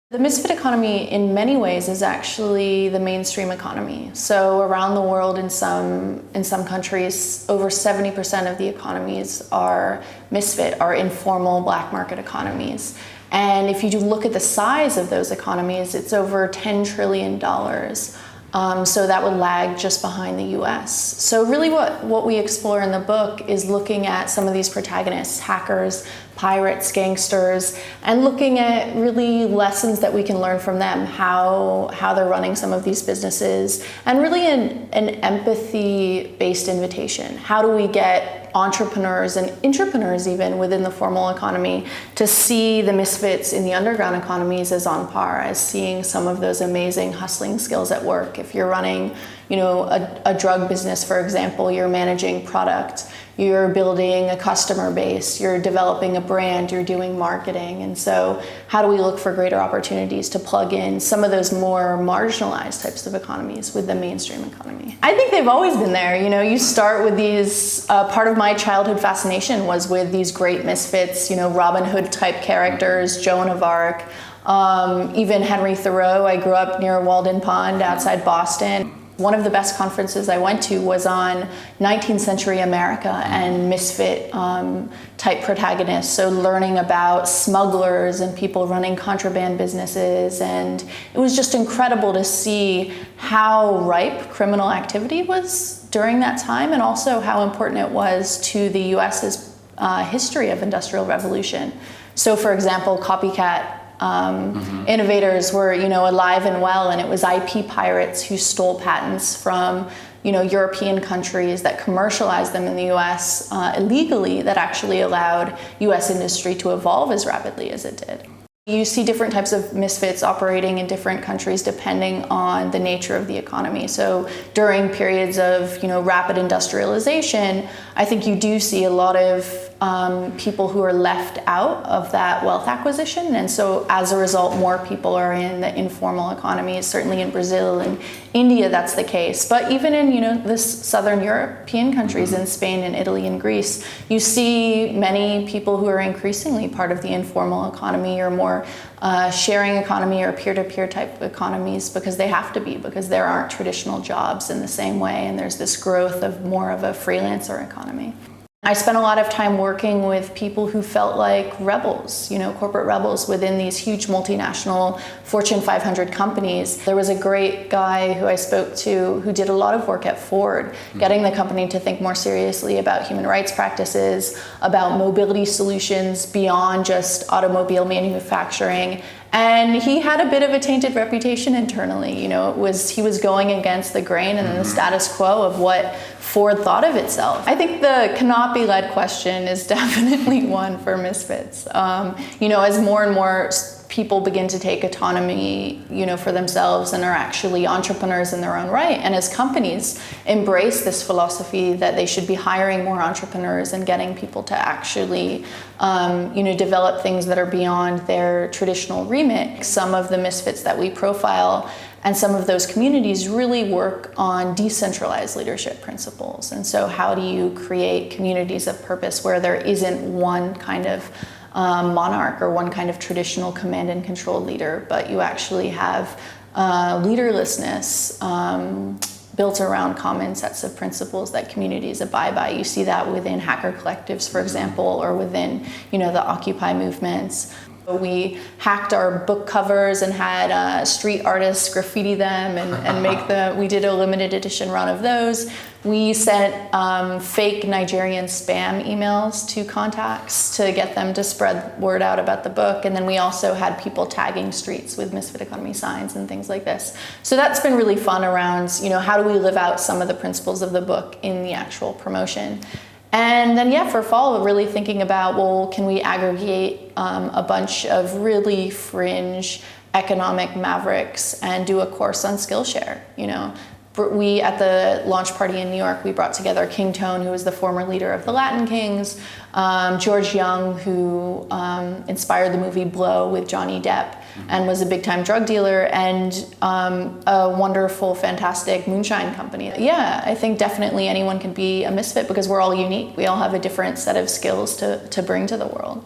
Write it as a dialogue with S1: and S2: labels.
S1: The misfit economy in many ways is actually the mainstream economy. So around the world in some countries, over 70% of the economies are misfit, are informal black market economies. And if you do look at the size of those economies, it's over $10 trillion. So that would lag just behind the US. So really what we explore in the book is looking at some of these protagonists, hackers, pirates, gangsters, and looking at really lessons that we can learn from them, how they're running some of these businesses, and really an empathy-based invitation. How do we get entrepreneurs and intrapreneurs even within the formal economy to see the misfits in the underground economies as on par, as seeing some of those amazing hustling skills at work. If you're running, a drug business, for example, you're managing product, you're building a customer base, you're developing a brand, you're doing marketing. And so how do we look for greater opportunities to plug in some of those more marginalized types of economies with the mainstream economy? I think they've always been there. You start with these, part of my childhood fascination was with these great misfits, Robin Hood type characters, Joan of Arc, even Henry Thoreau. I grew up near Walden Pond outside Boston. One of the best conferences I went to was on 19th century America and misfit type protagonists. So learning about smugglers and people running contraband businesses. And it was just incredible to see how ripe criminal activity was during that time, and also how important it was to the US's history of industrial revolution. So for example, copycat innovators were, alive and well, and it was IP pirates who stole patents from, European countries that commercialized them in the US illegally, that actually allowed US industry to evolve as rapidly as it did. You see different types of misfits operating in different countries depending on the nature of the economy. So during periods of, rapid industrialization, I think you do see a lot of people who are left out of that wealth acquisition. And so as a result, more people are in the informal economies. Certainly in Brazil and India, that's the case. But even in, the Southern European countries, in Spain and Italy and Greece, you see many people who are increasingly part of the informal economy or more sharing economy or peer-to-peer type economies, because they have to be, because there aren't traditional jobs in the same way, and there's this growth of more of a freelancer economy. I spent a lot of time working with people who felt like rebels, corporate rebels within these huge multinational Fortune 500 companies. There was a great guy who I spoke to who did a lot of work at Ford, getting the company to think more seriously about human rights practices, about mobility solutions beyond just automobile manufacturing. And he had a bit of a tainted reputation internally. He was going against the grain and the status quo of what Ford thought of itself. I think the cannot be led question is definitely one for misfits. As more and more people begin to take autonomy, for themselves and are actually entrepreneurs in their own right, and as companies embrace this philosophy that they should be hiring more entrepreneurs and getting people to actually, develop things that are beyond their traditional remit. Some of the misfits that we profile and some of those communities really work on decentralized leadership principles. And so how do you create communities of purpose where there isn't one kind of monarch or one kind of traditional command and control leader, but you actually have leaderlessness built around common sets of principles that communities abide by. You see that within hacker collectives, for example, or within, the Occupy movements. We hacked our book covers and had street artists graffiti them and make them. We did a limited edition run of those. We sent fake Nigerian spam emails to contacts to get them to spread word out about the book. And then we also had people tagging streets with Misfit Economy signs and things like this. So that's been really fun around, how do we live out some of the principles of the book in the actual promotion. And then, for fall, really thinking about, can we aggregate a bunch of really fringe economic mavericks and do a course on Skillshare? We, at the launch party in New York, we brought together King Tone, who was the former leader of the Latin Kings, George Young, who inspired the movie Blow with Johnny Depp and was a big-time drug dealer, and a wonderful, fantastic moonshine company. Yeah, I think definitely anyone can be a misfit because we're all unique. We all have a different set of skills to bring to the world.